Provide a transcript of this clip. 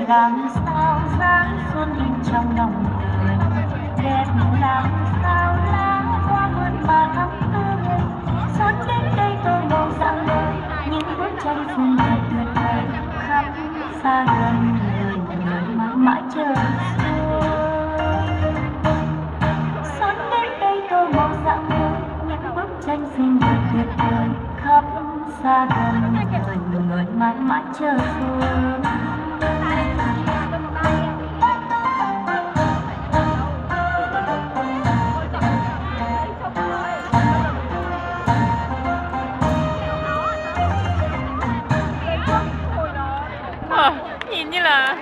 làm sao dáng xuân in trong lòng người, đẹp làm sao lá hoa mượn mà thắm tươi. Xuân đến đây tôi mong rằng đời những bức tranh xinh đẹp tuyệt vời khắp xa gần người mãi mãi chờ xuân đến đây tôi mong rằng đời những bức tranh xinh đẹp tuyệt vời khắp xa gần người mãi mãi chờ xuân. Nhìn như là